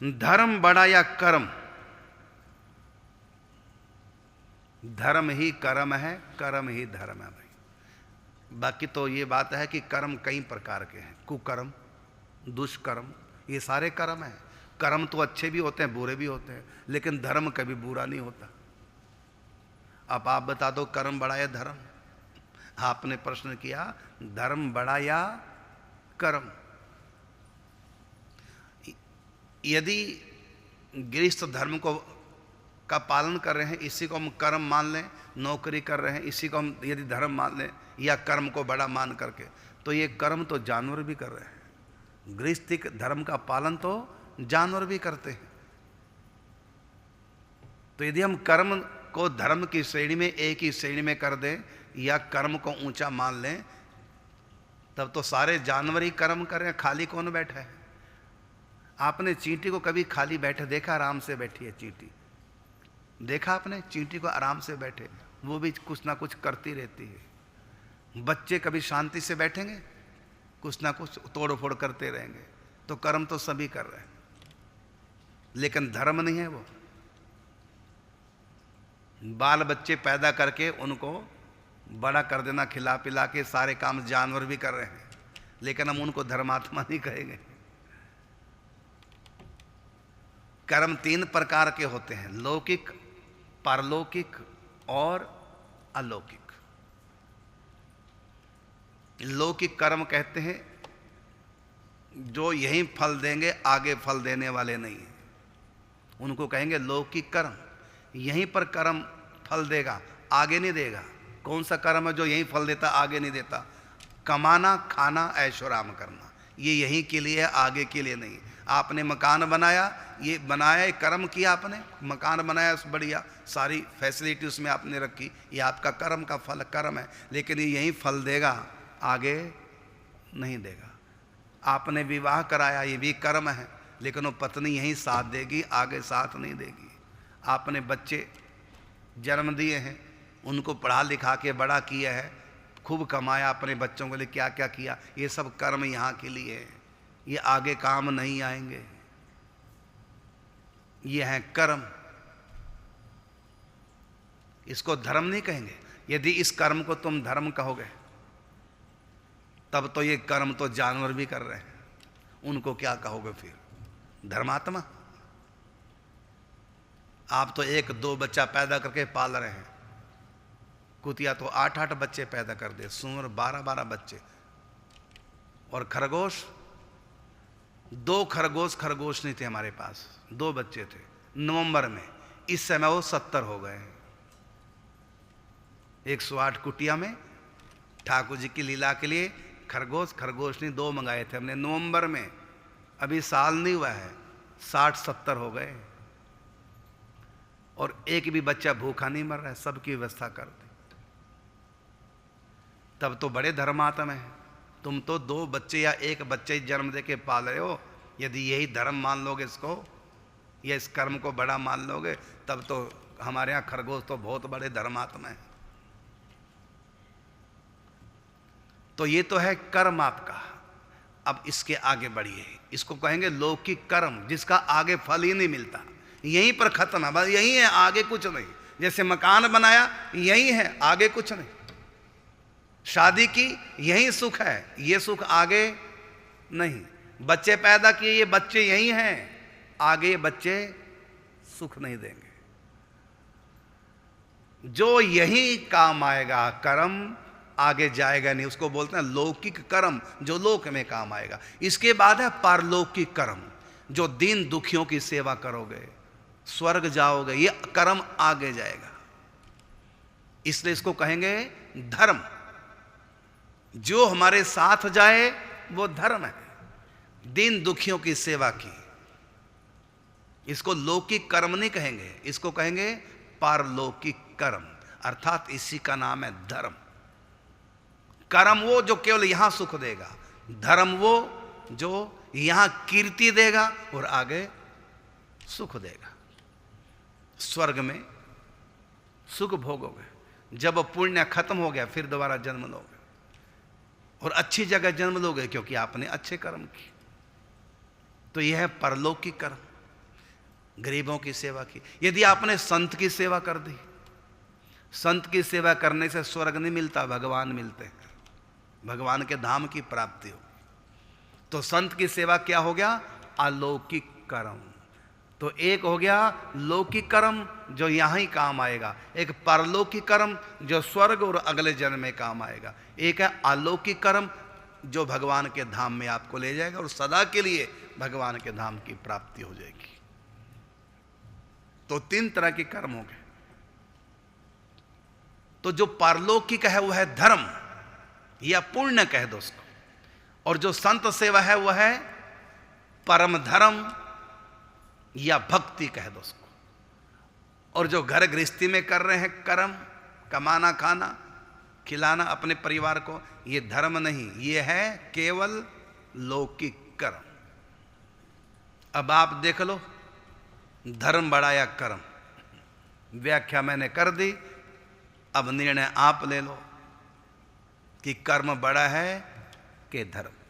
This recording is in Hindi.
धर्म बड़ा या कर्म? धर्म ही कर्म है, कर्म ही धर्म है भाई। बाकी तो ये बात है कि कर्म कई प्रकार के हैं, कुकर्म, दुष्कर्म, ये सारे कर्म हैं। कर्म तो अच्छे भी होते हैं, बुरे भी होते हैं, लेकिन धर्म कभी बुरा नहीं होता। अब आप बता दो, कर्म बड़ा या धर्म? आपने प्रश्न किया धर्म बड़ा या कर्म। यदि गृहस्थ धर्म का पालन कर रहे हैं, इसी को हम कर्म मान लें, नौकरी कर रहे हैं, इसी को हम यदि धर्म मान लें, या कर्म को बड़ा मान करके, तो ये कर्म तो जानवर भी कर रहे हैं। गृहस्थिक धर्म का पालन तो जानवर भी करते हैं। तो यदि हम कर्म को धर्म की श्रेणी में, एक ही श्रेणी में कर दें, या कर्म को ऊंचा मान लें, तब तो सारे जानवर ही कर्म कर रहे हैं, खाली कौन बैठा है? आपने चींटी को कभी खाली बैठे देखा? आराम से बैठी है चींटी, देखा आपने चींटी को आराम से बैठे? वो भी कुछ ना कुछ करती रहती है। बच्चे कभी शांति से बैठेंगे? कुछ ना कुछ तोड़ फोड़ करते रहेंगे। तो कर्म तो सभी कर रहे हैं, लेकिन धर्म नहीं है वो। बाल बच्चे पैदा करके उनको बड़ा कर देना, खिला पिला के, सारे काम जानवर भी कर रहे हैं, लेकिन हम उनको धर्मात्मा नहीं कहेंगे। कर्म तीन प्रकार के होते हैं, लौकिक, पारलौकिक और अलौकिक। लौकिक कर्म कहते हैं जो यही फल देंगे, आगे फल देने वाले नहीं हैं, उनको कहेंगे लौकिक कर्म। यहीं पर कर्म फल देगा, आगे नहीं देगा। कौन सा कर्म है जो यहीं फल देता, आगे नहीं देता? कमाना, खाना, ऐशोराम करना, ये यहीं के लिए है, आगे के लिए नहीं। आपने मकान बनाया, ये बनाया, ये कर्म किया आपने, मकान बनाया बढ़िया, सारी फैसिलिटी उसमें आपने रखी, ये आपका कर्म का फल, कर्म है, लेकिन ये यहीं फल देगा, आगे नहीं देगा। आपने विवाह कराया, ये भी कर्म है, लेकिन वो पत्नी यहीं साथ देगी, आगे साथ नहीं देगी। आपने बच्चे जन्म दिए हैं, उनको पढ़ा लिखा के बड़ा किया है, खूब कमाया अपने बच्चों के लिए, क्या क्या किया, ये सब कर्म यहाँ के लिए है, ये आगे काम नहीं आएंगे। ये है कर्म, इसको धर्म नहीं कहेंगे। यदि इस कर्म को तुम धर्म कहोगे, तब तो ये कर्म तो जानवर भी कर रहे हैं, उनको क्या कहोगे फिर? धर्मात्मा? आप तो एक दो बच्चा पैदा करके पाल रहे हैं, कुतिया तो 8-8 बच्चे पैदा कर दे, सूअर 12-12 बच्चे, और खरगोश, 2 खरगोश नहीं थे हमारे पास, 2 बच्चे थे नवंबर में, इस समय वो 70 हो गए। 108 कुटिया में ठाकुर जी की लीला के लिए खरगोश नहीं 2 मंगाए थे हमने नवंबर में, अभी साल नहीं हुआ है, 60-70 हो गए, और एक भी बच्चा भूखा नहीं मर रहा है, सबकी व्यवस्था कर दी। तब तो बड़े धर्मात्मा है। तुम तो 2 बच्चे या 1 बच्चे जन्म दे के पाल रहे हो। यदि यही धर्म मान लोगे इसको, या इस कर्म को बड़ा मान लोगे, तब तो हमारे यहाँ खरगोश तो बहुत बड़े धर्मात्मा है। तो ये तो है कर्म आपका। अब इसके आगे बढ़िए, इसको कहेंगे लौकिक कर्म, जिसका आगे फल ही नहीं मिलता, यहीं पर खत्म है, बस यही है, आगे कुछ नहीं। जैसे मकान बनाया, यही है, आगे कुछ नहीं। शादी की, यही सुख है, ये सुख आगे नहीं। बच्चे पैदा किए, ये बच्चे यही हैं, आगे बच्चे सुख नहीं देंगे। जो यही काम आएगा कर्म, आगे जाएगा नहीं, उसको बोलते हैं लौकिक कर्म, जो लोक में काम आएगा। इसके बाद है पारलौकिक कर्म, जो दीन दुखियों की सेवा करोगे, स्वर्ग जाओगे, ये कर्म आगे जाएगा। इसलिए इसको कहेंगे धर्म। जो हमारे साथ जाए वो धर्म है, दीन दुखियों की सेवा की। इसको लौकिक कर्म नहीं कहेंगे, इसको कहेंगे पारलौकिक कर्म, अर्थात इसी का नाम है धर्म। कर्म वो जो केवल यहां सुख देगा, धर्म वो जो यहां कीर्ति देगा और आगे सुख देगा। स्वर्ग में सुख भोगोगे, जब पुण्य खत्म हो गया फिर दोबारा जन्म लोगे, और अच्छी जगह जन्म लोगे क्योंकि आपने अच्छे कर्म किए। तो यह है परलौकिक कर्म। गरीबों की सेवा की। यदि आपने संत की सेवा कर दी, संत की सेवा करने से स्वर्ग नहीं मिलता, भगवान मिलते हैं, भगवान के धाम की प्राप्ति हो। तो संत की सेवा क्या हो गया? अलौकिक कर्म। तो एक हो गया लौकिक कर्म जो यहां ही काम आएगा, एक परलौकिक कर्म जो स्वर्ग और अगले जन्म में काम आएगा, एक है अलौकिक कर्म जो भगवान के धाम में आपको ले जाएगा और सदा के लिए भगवान के धाम की प्राप्ति हो जाएगी। तो 3 तरह के कर्म हो गए। तो जो पारलौकिक है वह है धर्म या पुण्य कह दो उसको, और जो संत सेवा है वह है परम धर्म या भक्ति कह दो उसको। और जो घर गृहस्थी में कर रहे हैं कर्म, कमाना खाना खिलाना अपने परिवार को, ये धर्म नहीं, ये है केवल लौकिक कर्म। अब आप देख लो धर्म बड़ा या कर्म, व्याख्या मैंने कर दी, अब निर्णय आप ले लो कि कर्म बड़ा है कि धर्म।